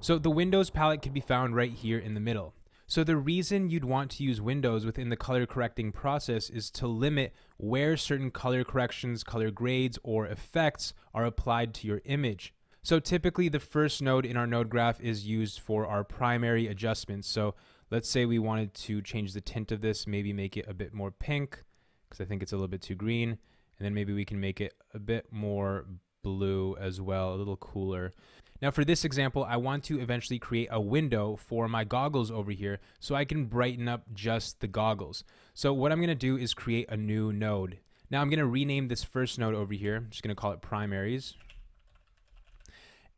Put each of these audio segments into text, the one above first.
So the Windows palette can be found right here in the middle. So the reason you'd want to use Windows within the color correcting process is to limit where certain color corrections, color grades, or effects are applied to your image. So typically the first node in our node graph is used for our primary adjustments. So let's say we wanted to change the tint of this, maybe make it a bit more pink, because I think it's a little bit too green. And then maybe we can make it a bit more blue as well, a little cooler. Now for this example, I want to eventually create a window for my goggles over here so I can brighten up just the goggles. So what I'm gonna do is create a new node. Now I'm gonna rename this first node over here. I'm just gonna call it primaries.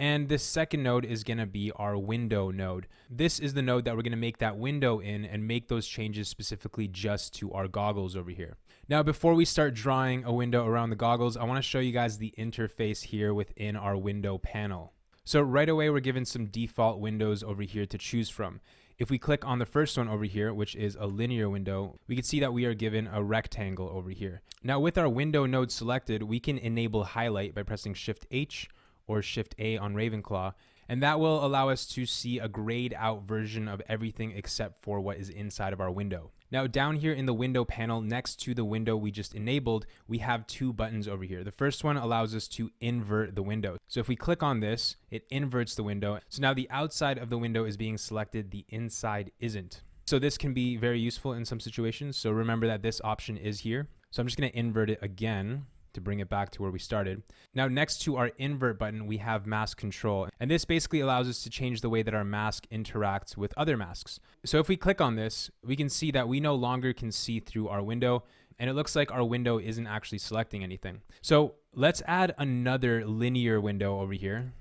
And this second node is gonna be our window node. This is the node that we're gonna make that window in and make those changes specifically just to our goggles over here. Now, before we start drawing a window around the goggles, I wanna show you guys the interface here within our window panel. So right away, we're given some default windows over here to choose from. If we click on the first one over here, which is a linear window, we can see that we are given a rectangle over here. Now with our window node selected, we can enable highlight by pressing Shift H or Shift A on Ravenclaw, and that will allow us to see a grayed out version of everything except for what is inside of our window. Now down here in the window panel next to the window we just enabled, we have two buttons over here. The first one allows us to invert the window. So if we click on this, it inverts the window. So now the outside of the window is being selected, the inside isn't. So this can be very useful in some situations. So remember that this option is here. So I'm just gonna invert it again to bring it back to where we started. Now next to our invert button, we have mask control. And this basically allows us to change the way that our mask interacts with other masks. So if we click on this, we can see that we no longer can see through our window, and it looks like our window isn't actually selecting anything. So let's add another linear window over here.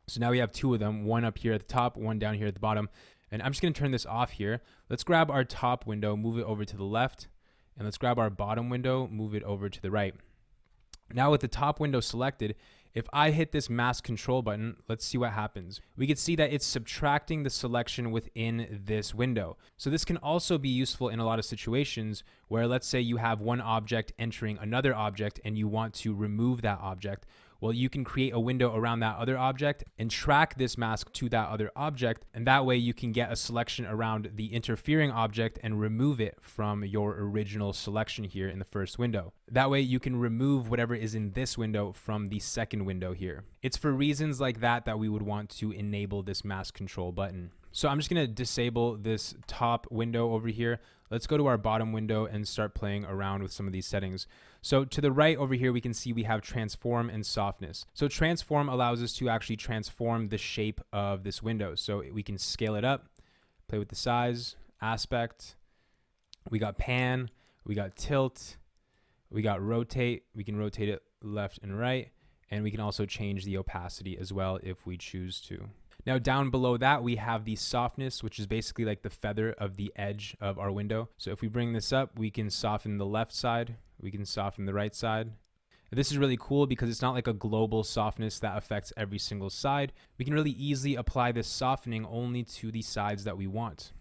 So now we have two of them, one up here at the top, one down here at the bottom. And I'm just gonna turn this off here. Let's grab our top window, move it over to the left, and let's grab our bottom window, move it over to the right. Now with the top window selected, if I hit this mask control button, let's see what happens. We can see that it's subtracting the selection within this window. So this can also be useful in a lot of situations where, let's say you have one object entering another object and you want to remove that object. Well, you can create a window around that other object and track this mask to that other object. And that way you can get a selection around the interfering object and remove it from your original selection here in the first window. That way you can remove whatever is in this window from the second window here. It's for reasons like that that we would want to enable this mask control button. So I'm just gonna disable this top window over here. Let's go to our bottom window and start playing around with some of these settings. So to the right over here, we can see we have transform and softness. So transform allows us to actually transform the shape of this window. So we can scale it up, play with the size, aspect. We got pan, we got tilt, we got rotate. We can rotate it left and right. And we can also change the opacity as well if we choose to. Now down below that, we have the softness, which is basically like the feather of the edge of our window. So if we bring this up, we can soften the left side, we can soften the right side. This is really cool because it's not like a global softness that affects every single side. We can really easily apply this softening only to the sides that we want.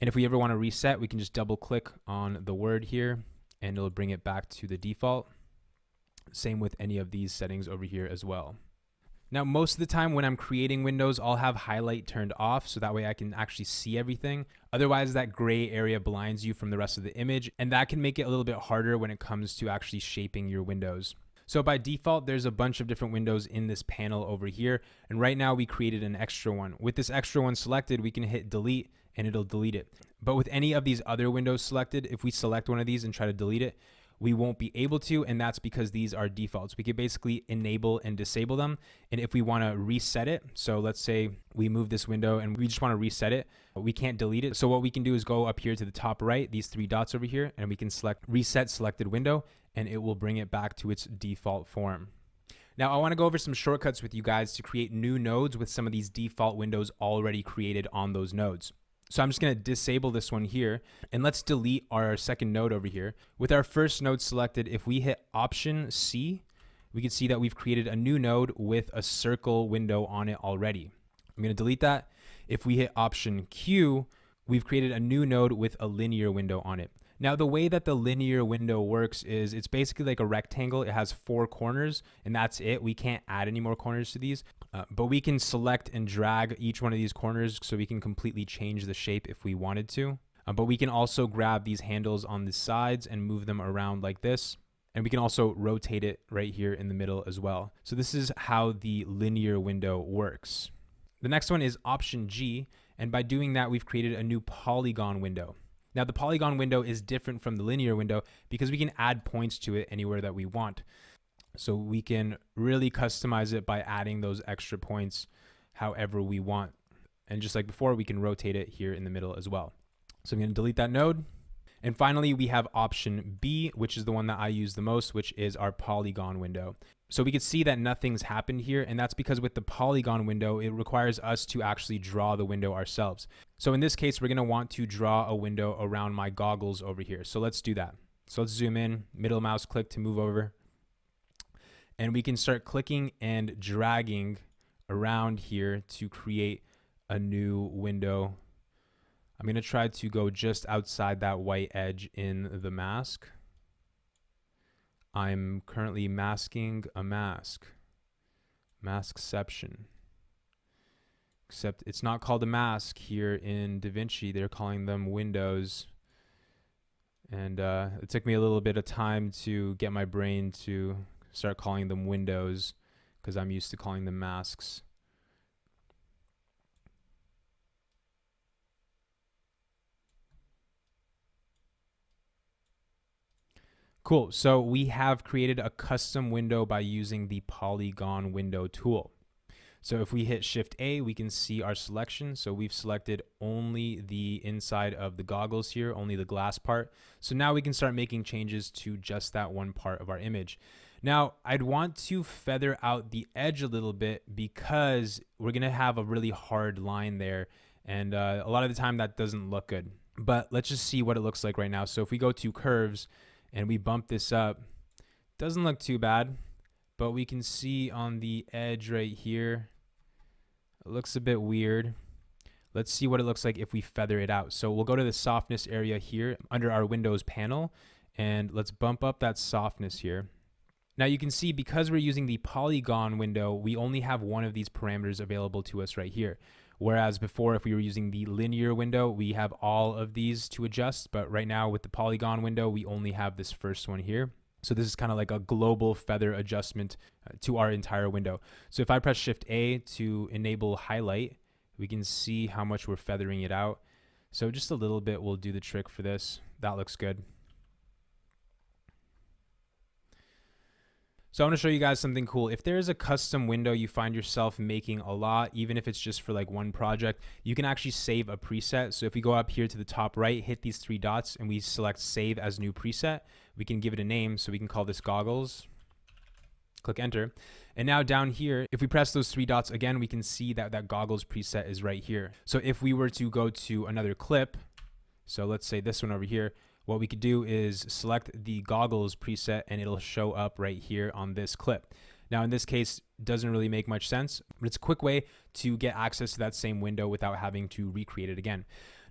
And if we ever want to reset, we can just double click on the word here and it'll bring it back to the default. Same with any of these settings over here as well. Now, most of the time when I'm creating windows, I'll have highlight turned off so that way I can actually see everything. Otherwise, that gray area blinds you from the rest of the image, and that can make it a little bit harder when it comes to actually shaping your windows. So by default, there's a bunch of different windows in this panel over here, and right now we created an extra one. With this extra one selected, we can hit delete and it'll delete it. But with any of these other windows selected, if we select one of these and try to delete it, we won't be able to, and that's because these are defaults. We could basically enable and disable them. And if we want to reset it, so let's say we move this window and we just want to reset it, we can't delete it. So what we can do is go up here to the top right, these three dots over here, and we can select reset selected window, and it will bring it back to its default form. Now I want to go over some shortcuts with you guys to create new nodes with some of these default windows already created on those nodes. So I'm just going to disable this one here, and let's delete our second node over here. With our first node selected, if we hit Option C, we can see that we've created a new node with a circle window on it already. I'm going to delete that. If we hit Option Q, we've created a new node with a linear window on it. Now, the way that the linear window works is it's basically like a rectangle. It has 4 corners and that's it. We can't add any more corners to these, but we can select and drag each one of these corners so we can completely change the shape if we wanted to. But we can also grab these handles on the sides and move them around like this. And we can also rotate it right here in the middle as well. So this is how the linear window works. The next one is option G. And by doing that, we've created a new polygon window. Now the polygon window is different from the linear window because we can add points to it anywhere that we want. So we can really customize it by adding those extra points however we want. And just like before, we can rotate it here in the middle as well. So I'm going to delete that node. And finally, we have option B, which is the one that I use the most, which is our polygon window. So we can see that nothing's happened here, and that's because with the polygon window, it requires us to actually draw the window ourselves. So in this case, we're gonna want to draw a window around my goggles over here. So let's do that. So let's zoom in, middle mouse click to move over. And we can start clicking and dragging around here to create a new window. I'm gonna try to go just outside that white edge in the mask. I'm currently masking a mask. Maskception. Except it's not called a mask here in DaVinci. They're calling them windows. And it took me a little bit of time to get my brain to start calling them windows because I'm used to calling them masks. Cool, so we have created a custom window by using the polygon window tool. So if we hit Shift A, we can see our selection. So we've selected only the inside of the goggles here, only the glass part. So now we can start making changes to just that one part of our image. Now, I'd want to feather out the edge a little bit because we're gonna have a really hard line there. And a lot of the time that doesn't look good. But let's just see what it looks like right now. So if we go to curves, and we bump this up, doesn't look too bad, but we can see on the edge right here, it looks a bit weird. Let's see what it looks like if we feather it out. So we'll go to the softness area here under our Windows panel, and let's bump up that softness here. Now you can see because we're using the polygon window, we only have one of these parameters available to us right here. Whereas before, if we were using the linear window, we have all of these to adjust. But right now with the polygon window, we only have this first one here. So this is kind of like a global feather adjustment to our entire window. So if I press Shift A to enable highlight, we can see how much we're feathering it out. So just a little bit will do the trick for this. That looks good. So I want to show you guys something cool. If there is a custom window you find yourself making a lot, even if it's just for like one project, you can actually save a preset. So if we go up here to the top right, hit these 3 dots and we select save as new preset, we can give it a name. So we can call this goggles, click enter. And now down here, if we press those 3 dots again, we can see that that goggles preset is right here. So if we were to go to another clip, so let's say this one over here, what we could do is select the goggles preset and it'll show up right here on this clip. Now in this case, it doesn't really make much sense, but it's a quick way to get access to that same window without having to recreate it again.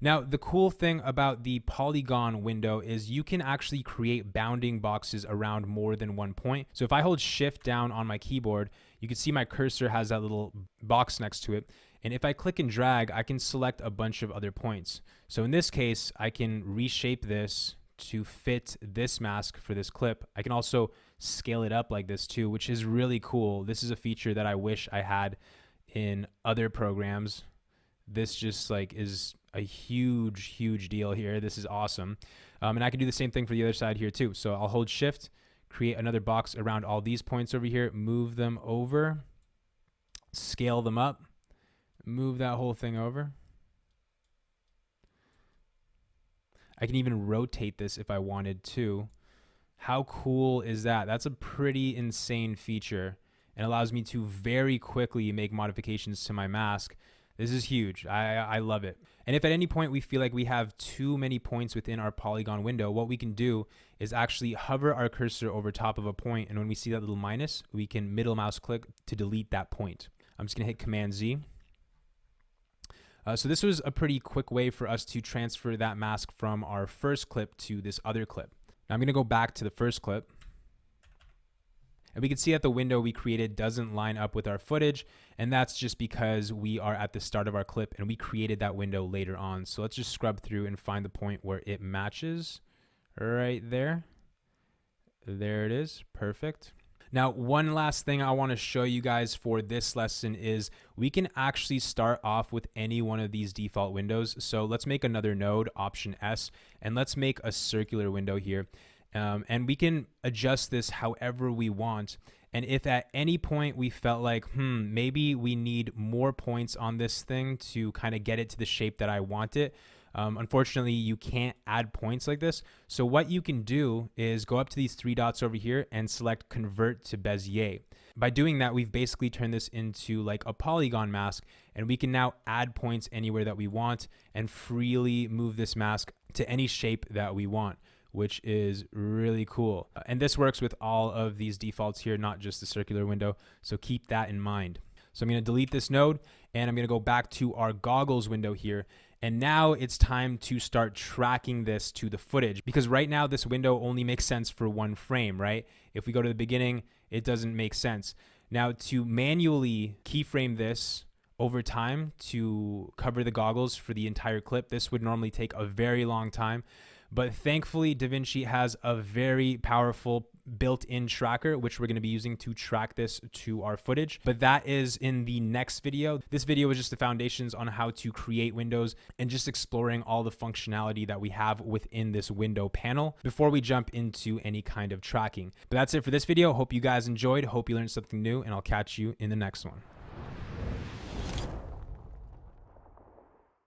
Now, the cool thing about the polygon window is you can actually create bounding boxes around more than one point. So if I hold Shift down on my keyboard, you can see my cursor has that little box next to it. And if I click and drag, I can select a bunch of other points. So in this case, I can reshape this to fit this mask for this clip. I can also scale it up like this too, which is really cool. This is a feature that I wish I had in other programs. This just like is a huge deal here. This is awesome. And I can do the same thing for the other side here too. So I'll hold Shift, create another box around all these points over here, move them over, scale them up, move that whole thing over. I can even rotate this if I wanted to. How cool is that? That's a pretty insane feature and allows me to very quickly make modifications to my mask. This is huge. I love it. And if at any point we feel like we have too many points within our polygon window, what we can do is actually hover our cursor over top of a point, and when we see that little minus, we can middle mouse click to delete that point. I'm just gonna hit Command Z. So this was a pretty quick way for us to transfer that mask from our first clip to this other clip. Now I'm going to go back to the first clip. And we can see that the window we created doesn't line up with our footage. And that's just because we are at the start of our clip and we created that window later on. So let's just scrub through and find the point where it matches right there. There it is. Perfect. Now, one last thing I want to show you guys for this lesson is we can actually start off with any one of these default windows. So let's make another node, Option S, and let's make a circular window here. And we can adjust this however we want. And if at any point we felt like, maybe we need more points on this thing to kind of get it to the shape that I want it, unfortunately, you can't add points like this. So what you can do is go up to these three dots over here and select Convert to Bezier. By doing that, we've basically turned this into like a polygon mask, and we can now add points anywhere that we want and freely move this mask to any shape that we want, which is really cool. And this works with all of these defaults here, not just the circular window. So keep that in mind. So I'm going to delete this node and I'm going to go back to our goggles window here. And now it's time to start tracking this to the footage, because right now this window only makes sense for one frame, right? If we go to the beginning, it doesn't make sense. Now to manually keyframe this over time to cover the goggles for the entire clip, this would normally take a very long time. But thankfully, DaVinci has a very powerful built-in tracker, which we're going to be using to track this to our footage. But that is in the next video. This video was just the foundations on how to create windows and just exploring all the functionality that we have within this window panel before we jump into any kind of tracking. But that's it for this video. Hope you guys enjoyed. Hope you learned something new, and I'll catch you in the next one.